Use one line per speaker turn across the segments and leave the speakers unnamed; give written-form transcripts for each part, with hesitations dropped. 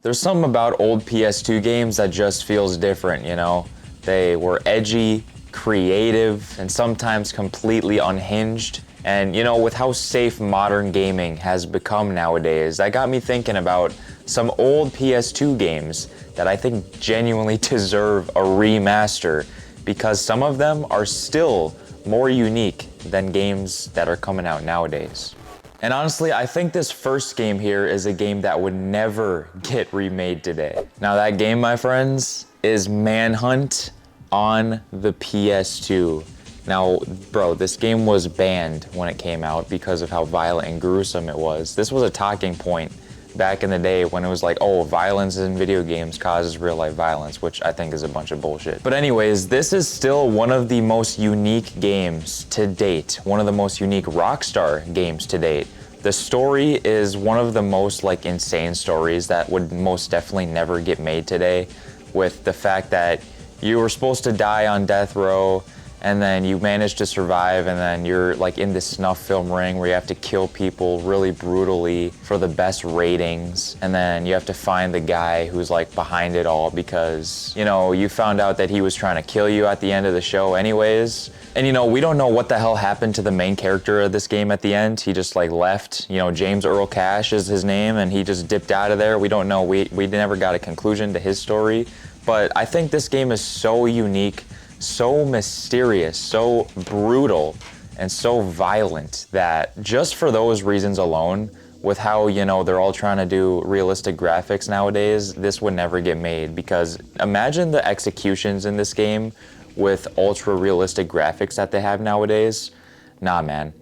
There's something about old PS2 games that just feels different, you know? They were edgy, creative, and sometimes completely unhinged. And you know, with how safe modern gaming has become nowadays, that got me thinking about some old PS2 games that I think genuinely deserve a remaster, because some of them are still more unique than games that are coming out nowadays. And honestly, I think this first game here is a game that would never get remade today. Now that game, my friends, is Manhunt on the PS2. Now, bro, this game was banned when it came out because of how violent and gruesome it was. This was a talking point back in the day when it was like, oh, violence in video games causes real life violence, which I think is a bunch of bullshit. But anyways, this is still one of the most unique games to date, one of the most unique Rockstar games to date. The story is one of the most like insane stories that would most definitely never get made today, with the fact that you were supposed to die on death row, and then you manage to survive, and then you're like in this snuff film ring where you have to kill people really brutally for the best ratings, and then you have to find the guy who's like behind it all because, you know, you found out that he was trying to kill you at the end of the show anyways. And you know, we don't know what the hell happened to the main character of this game at the end. He just like left, you know, James Earl Cash is his name, and he just dipped out of there. We don't know, we never got a conclusion to his story. But I think this game is so unique, so mysterious, so brutal, and so violent that just for those reasons alone, with how, you know, they're all trying to do realistic graphics nowadays, this would never get made. Because imagine the executions in this game with ultra realistic graphics that they have nowadays. Nah, man,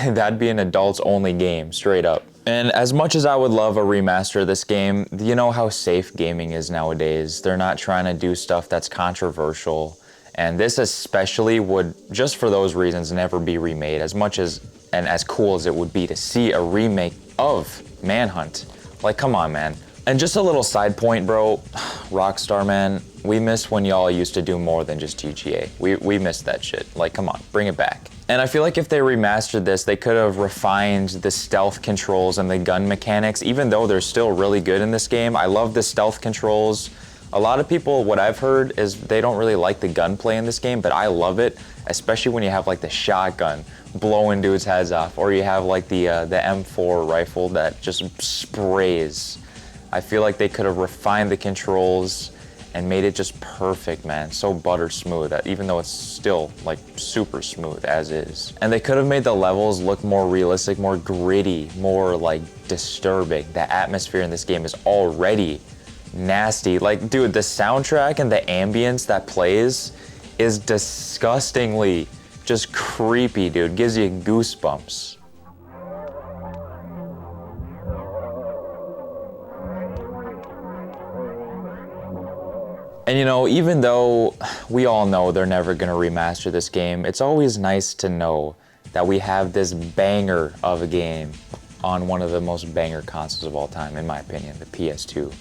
that'd be an adults only game, straight up. And as much as I would love a remaster of this game, you know how safe gaming is nowadays. They're not trying to do stuff that's controversial. And this especially would, just for those reasons, never be remade. As much as, and as cool as it would be to see a remake of Manhunt. Like, come on, man. And just a little side point, bro. Rockstar, man, we miss when y'all used to do more than just GTA. We miss that shit. Like, come on, bring it back. And I feel like if they remastered this, they could have refined the stealth controls and the gun mechanics, even though they're still really good in this game. I love the stealth controls. A lot of people, what I've heard is they don't really like the gunplay in this game, but I love it, especially when you have like the shotgun blowing dudes' heads off, or you have like the M4 rifle that just sprays. I feel like they could have refined the controls and made it just perfect, man. So butter smooth, that even though it's still like super smooth as is. And they could have made the levels look more realistic, more gritty, more like disturbing. The atmosphere in this game is already nasty. Like, dude, the soundtrack and the ambience that plays is disgustingly just creepy, dude. Gives you goosebumps. And you know, even though we all know they're never gonna remaster this game, it's always nice to know that we have this banger of a game on one of the most banger consoles of all time, in my opinion, the PS2.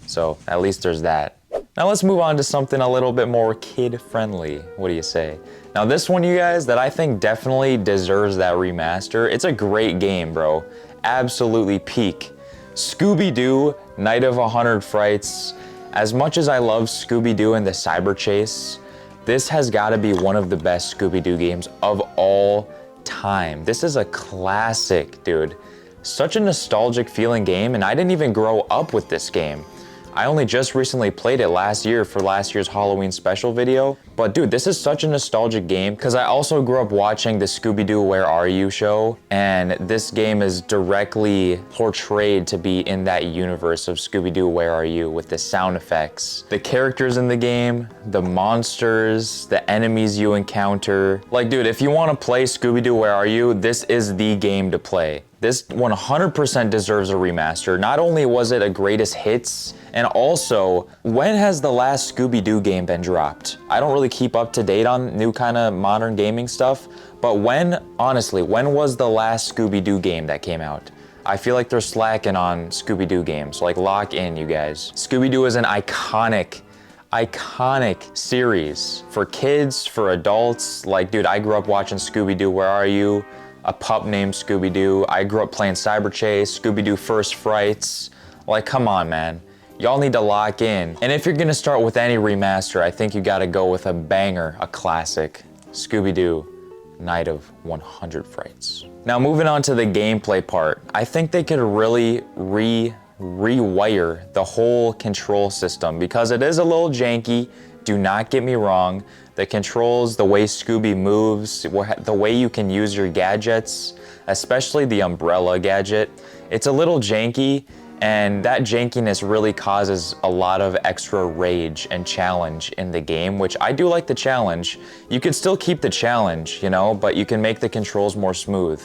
So at least there's that. Now let's move on to something a little bit more kid-friendly. What do you say? Now this one, you guys, that I think definitely deserves that remaster. It's a great game, bro. Absolutely peak. Scooby-Doo, Night of 100 Frights. As much as I love Scooby-Doo and the Cyber Chase, this has got to be one of the best Scooby-Doo games of all time. This is a classic, dude. Such a nostalgic feeling game, and I didn't even grow up with this game. I only just recently played it last year for last year's Halloween special video. But dude, this is such a nostalgic game because I also grew up watching the Scooby-Doo Where Are You show, and this game is directly portrayed to be in that universe of Scooby-Doo Where Are You, with the sound effects, the characters in the game, the monsters, the enemies you encounter. Like, dude, if you want to play Scooby-Doo Where Are You, this is the game to play. This 100% deserves a remaster. Not only was it a greatest hits, and also, when has the last Scooby-Doo game been dropped? I don't really keep up to date on new kind of modern gaming stuff, but when, honestly, when was the last Scooby-Doo game that came out? I feel like they're slacking on Scooby-Doo games. Like, lock in, you guys. Scooby-Doo is an iconic series for kids, for adults. Like, dude, I grew up watching Scooby-Doo Where Are You? A pup named Scooby-Doo. I grew up playing Cyber Chase, Scooby-Doo First Frights. Like, come on, man. y'all need to lock in. And if you're gonna start with any remaster, I think you gotta go with a banger, a classic, Scooby-Doo, Night of 100 Frights. Now moving on to the gameplay part, I think they could really rewire the whole control system because it is a little janky. Do not get me wrong. The controls, the way Scooby moves, the way you can use your gadgets, especially the umbrella gadget, it's a little janky, and that jankiness really causes a lot of extra rage and challenge in the game, which I do like the challenge. You could still keep the challenge, you know, but you can make the controls more smooth.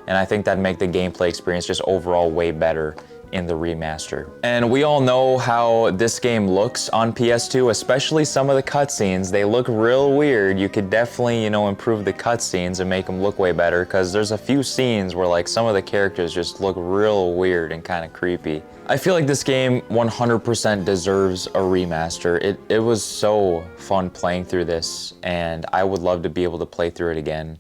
And I think that'd make the gameplay experience just overall way better in the remaster. And we all know how this game looks on PS2, especially some of the cutscenes. They look real weird. You could definitely, you know, improve the cutscenes and make them look way better, because there's a few scenes where like some of the characters just look real weird and kind of creepy. I feel like this game 100% deserves a remaster. It was so fun playing through this, and I would love to be able to play through it again.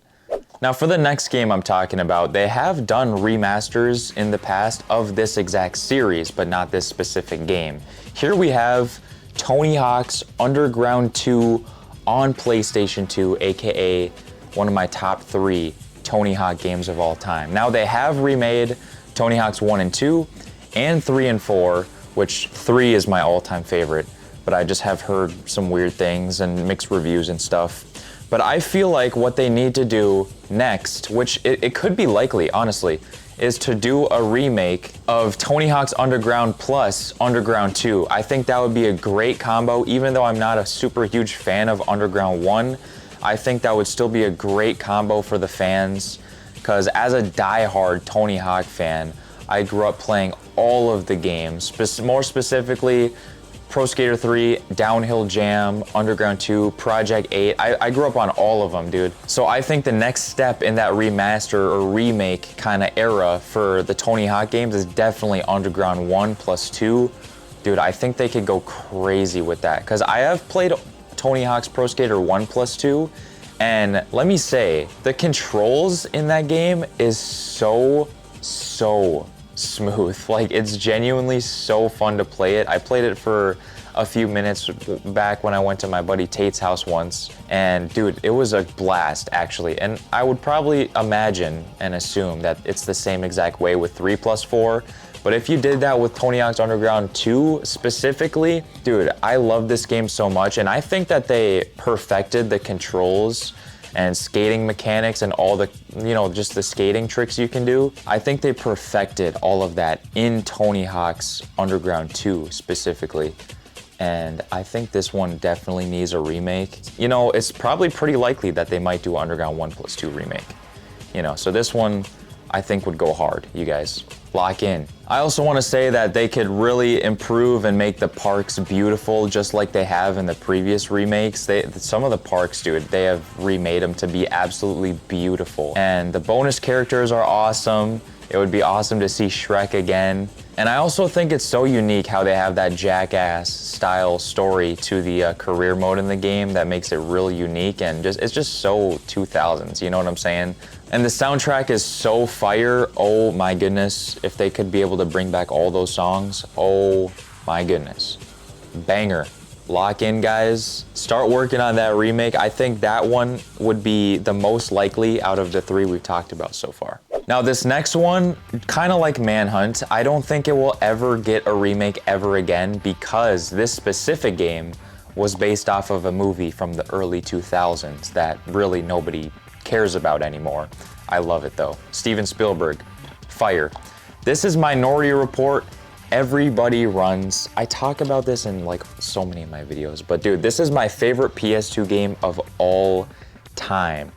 Now for the next game I'm talking about, they have done remasters in the past of this exact series, but not this specific game. Here we have Tony Hawk's Underground 2 on PlayStation 2, aka one of my top 3 Tony Hawk games of all time. Now they have remade Tony Hawk's 1 and 2 and 3 and 4, which 3 is my all-time favorite, but I just have heard some weird things and mixed reviews and stuff. But I feel like what they need to do next, which it could be likely, honestly, is to do a remake of Tony Hawk's Underground plus Underground 2. I think that would be a great combo, even though I'm not a super huge fan of Underground 1. I think that would still be a great combo for the fans, because as a die-hard Tony Hawk fan, I grew up playing all of the games, more specifically Pro Skater 3, Downhill Jam, Underground 2, Project 8. I grew up on all of them, dude. So I think the next step in that remaster or remake kind of era for the Tony Hawk games is definitely Underground 1 plus 2. Dude, I think they could go crazy with that, because I have played Tony Hawk's Pro Skater 1 plus 2, and let me say, the controls in that game is so smooth. Like, it's genuinely so fun to play it. I played it for a few minutes back when I went to my buddy Tate's house once, and dude, it was a blast actually. And I would probably imagine and assume that it's the same exact way with 3 plus 4. But if you did that with Tony Hawk's Underground 2 specifically, dude, I love this game so much, and I think that they perfected the controls and skating mechanics and all the, you know, just the skating tricks you can do. I think they perfected all of that in Tony Hawk's Underground 2 specifically. And I think this one definitely needs a remake. You know, it's probably pretty likely that they might do Underground 1 plus 2 remake. You know, so this one I think would go hard, you guys. Lock in. I also want to say that they could really improve and make the parks beautiful, just like they have in the previous remakes. Some of the parks, dude, they have remade them to be absolutely beautiful. And the bonus characters are awesome. It would be awesome to see Shrek again. And I also think it's so unique how they have that Jackass style story to the career mode in the game that makes it real unique, and it's just so 2000s, you know what I'm saying? And the soundtrack is so fire. Oh my goodness, if they could be able to bring back all those songs, oh my goodness. Banger. Lock in, guys. Start working on that remake. I think that one would be the most likely out of the 3 we've talked about so far. Now this next one, kind of like Manhunt, I don't think it will ever get a remake ever again, because this specific game was based off of a movie from the early 2000s that really nobody cares about anymore. I love it though. Steven Spielberg, fire. This is Minority Report. Everybody runs. I talk about this in like so many of my videos, but dude, this is my favorite PS2 game of all time.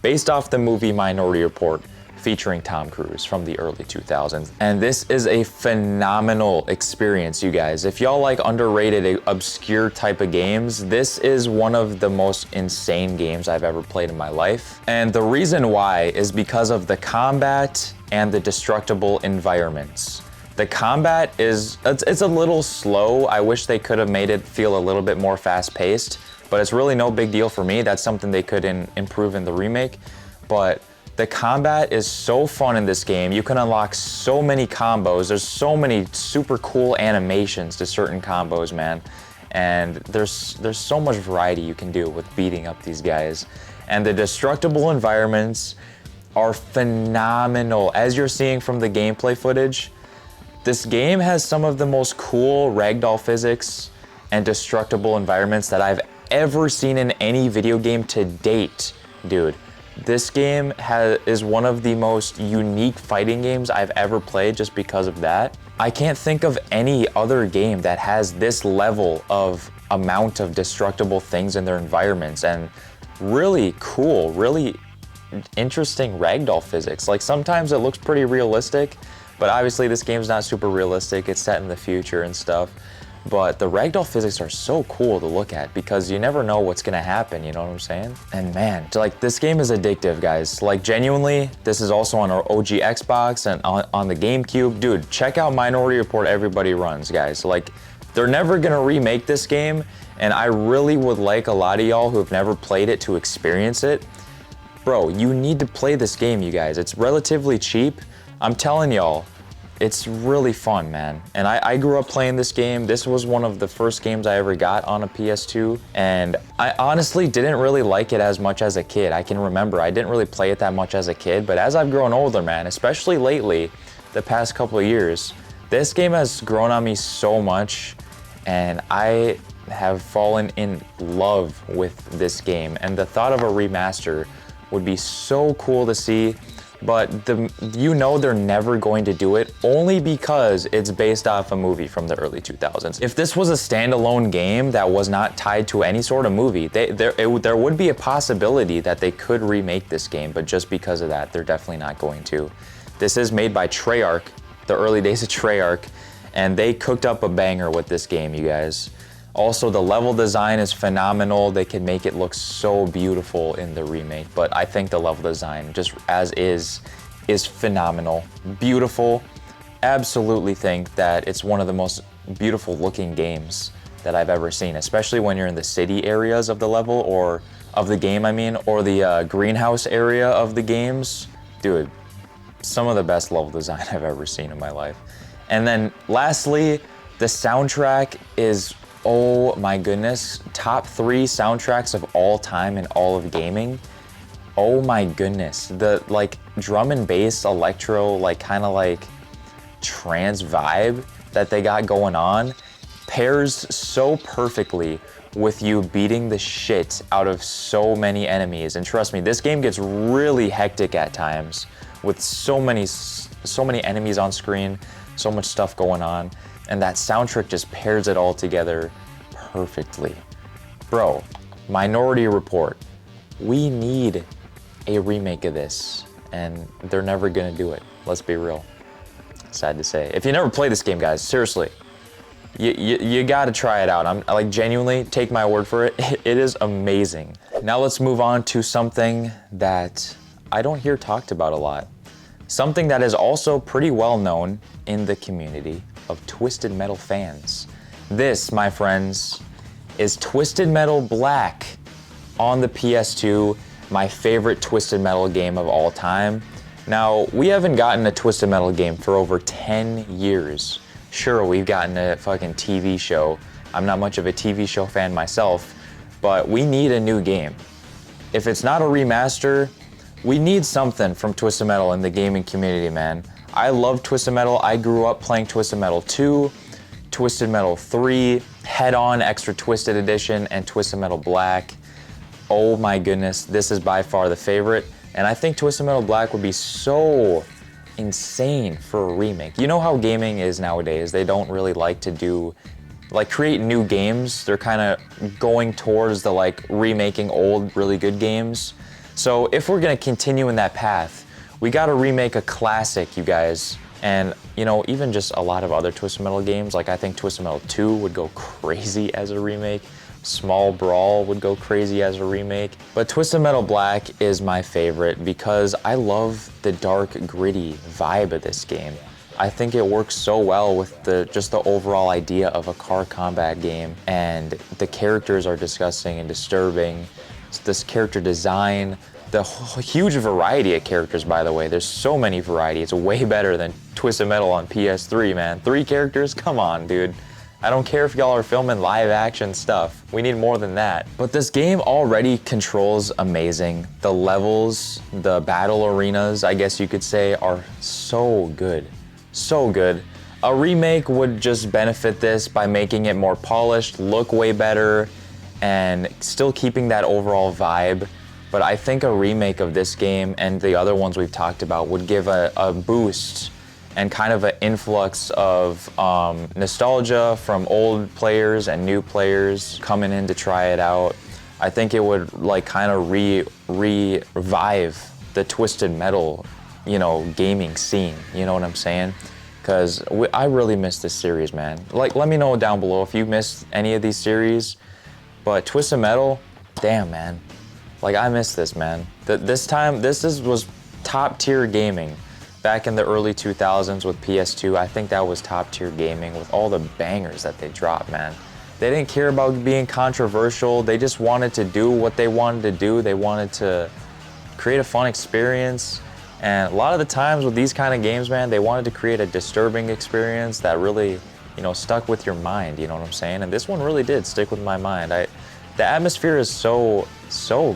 Based off the movie Minority Report, featuring Tom Cruise from the early 2000s. And this is a phenomenal experience, you guys. If y'all like underrated, obscure type of games, this is one of the most insane games I've ever played in my life. And the reason why is because of the combat and the destructible environments. The combat it's a little slow. I wish they could have made it feel a little bit more fast-paced, but it's really no big deal for me. That's something they could improve in the remake. But The combat is so fun in this game. You can unlock so many combos. There's so many super cool animations to certain combos, man. And there's so much variety you can do with beating up these guys. And the destructible environments are phenomenal. As you're seeing from the gameplay footage, this game has some of the most cool ragdoll physics and destructible environments that I've ever seen in any video game to date, dude. This game is one of the most unique fighting games I've ever played just because of that. I can't think of any other game that has this level of amount of destructible things in their environments and really cool, really interesting ragdoll physics. Like sometimes it looks pretty realistic, but obviously this game's not super realistic. It's set in the future and stuff. But the ragdoll physics are so cool to look at because you never know what's gonna happen, you know what I'm saying? And man, like this game is addictive, guys. Like genuinely, this is also on our OG Xbox and on the GameCube. Dude, check out Minority Report Everybody Runs, guys. Like they're never gonna remake this game, and I really would like a lot of y'all who have never played it to experience it. Bro, you need to play this game, you guys. It's relatively cheap. I'm telling y'all, it's really fun, man. And I grew up playing this game. This was one of the first games I ever got on a PS2. And I honestly didn't really like it as much as a kid. I can remember I didn't really play it that much as a kid, but as I've grown older, man, especially lately, the past couple of years, this game has grown on me so much, and I have fallen in love with this game. And the thought of a remaster would be so cool to see. But you know they're never going to do it only because it's based off a movie from the early 2000s. If this was a standalone game that was not tied to any sort of movie, there would be a possibility that they could remake this game, but just because of that, they're definitely not going to. This is made by Treyarch, the early days of Treyarch, and they cooked up a banger with this game, you guys. Also, the level design is phenomenal. They can make it look so beautiful in the remake, but I think the level design, just as is phenomenal. Beautiful. Absolutely think that it's one of the most beautiful looking games that I've ever seen, especially when you're in the city areas of the level, or of the game, I mean, or the greenhouse area of the games. Dude, some of the best level design I've ever seen in my life. And then lastly, the soundtrack is, oh my goodness, top 3 soundtracks of all time in all of gaming. Oh my goodness, the like drum and bass electro, like kind of like trance vibe that they got going on pairs so perfectly with you beating the shit out of so many enemies. And trust me, this game gets really hectic at times with so many enemies on screen, so much stuff going on. And that soundtrack just pairs it all together perfectly. Bro, Minority Report, we need a remake of this, and they're never gonna do it. Let's be real. Sad to say. If you never played this game, guys, seriously, you gotta try it out. I'm like, genuinely, take my word for it. It is amazing. Now let's move on to something that I don't hear talked about a lot. Something that is also pretty well known in the community of Twisted Metal fans. This, my friends, is Twisted Metal Black on the PS2, my favorite Twisted Metal game of all time. Now, we haven't gotten a Twisted Metal game for over 10 years. Sure, we've gotten a fucking TV show. I'm not much of a TV show fan myself, but we need a new game. If it's not a remaster, we need something from Twisted Metal in the gaming community, man. I love Twisted Metal. I grew up playing Twisted Metal 2, Twisted Metal 3, Head-On Extra Twisted Edition, and Twisted Metal Black. Oh my goodness, this is by far the favorite. And I think Twisted Metal Black would be so insane for a remake. You know how gaming is nowadays. They don't really like to create new games. They're kind of going towards the like remaking old, really good games. So if we're gonna continue in that path, we gotta remake a classic, you guys. And you know, even just a lot of other Twisted Metal games, like I think Twisted Metal 2 would go crazy as a remake. Small Brawl would go crazy as a remake. But Twisted Metal Black is my favorite because I love the dark, gritty vibe of this game. I think it works so well with just the overall idea of a car combat game, and the characters are disgusting and disturbing. This character design, The huge variety of characters, by the way. There's so many variety. It's way better than Twisted Metal on PS3, man. 3 characters? Come on, dude. I don't care if y'all are filming live action stuff. We need more than that. But this game already controls amazing. The levels, the battle arenas, I guess you could say, are so good. So good. A remake would just benefit this by making it more polished, look way better, and still keeping that overall vibe. But I think a remake of this game and the other ones we've talked about would give a boost and kind of an influx of nostalgia from old players and new players coming in to try it out. I think it would like kind of revive the Twisted Metal, you know, gaming scene. You know what I'm saying? Because I really miss this series, man. Like, let me know down below if you missed any of these series. But Twisted Metal, damn, man. Like, I miss this, man. This was top tier gaming. Back in the early 2000s with PS2, I think that was top tier gaming with all the bangers that they dropped, man. They didn't care about being controversial. They just wanted to do what they wanted to do. They wanted to create a fun experience. And a lot of the times with these kind of games, man, they wanted to create a disturbing experience that really, you know, stuck with your mind, you know what I'm saying? And this one really did stick with my mind. The atmosphere is so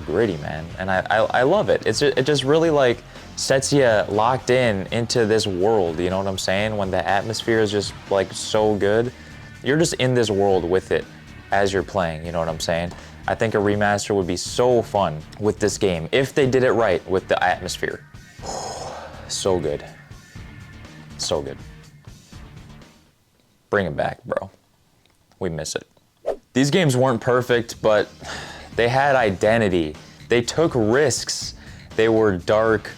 gritty, man. And I love it. It just really like sets you locked into this world, you know what I'm saying? When the atmosphere is just like so good, you're just in this world with it as you're playing, you know what I'm saying? I think a remaster would be so fun with this game if they did it right with the atmosphere. So good. So good. Bring it back, bro. We miss it. These games weren't perfect, but they had identity. They took risks. They were dark,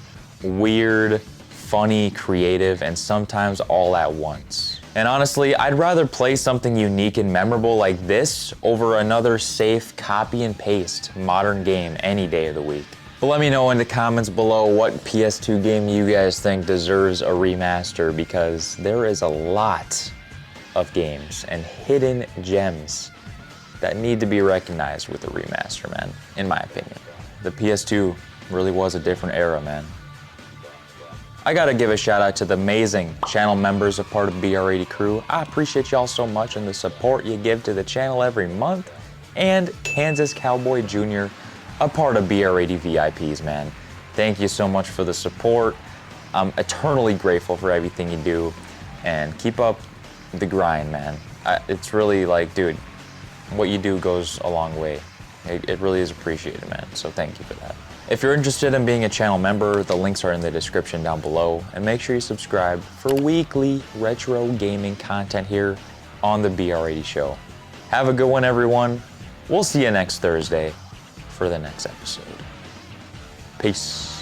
weird, funny, creative, and sometimes all at once. And honestly, I'd rather play something unique and memorable like this over another safe copy and paste modern game any day of the week. But let me know in the comments below what PS2 game you guys think deserves a remaster, because there is a lot of games and hidden gems that need to be recognized with a remaster, man, in my opinion. The PS2 really was a different era, man. I gotta give a shout out to the amazing channel members, a part of BR80 crew. I appreciate y'all so much and the support you give to the channel every month. And Kansas Cowboy Jr., a part of BR80 VIPs, man. Thank you so much for the support. I'm eternally grateful for everything you do, and keep up the grind, man. It's really like, dude, what you do goes a long way. It really is appreciated, man. So thank you for that. If you're interested in being a channel member, the links are in the description down below, and make sure you subscribe for weekly retro gaming content here on the BR80 show. Have a good one, everyone. We'll see you next Thursday for the next episode. Peace.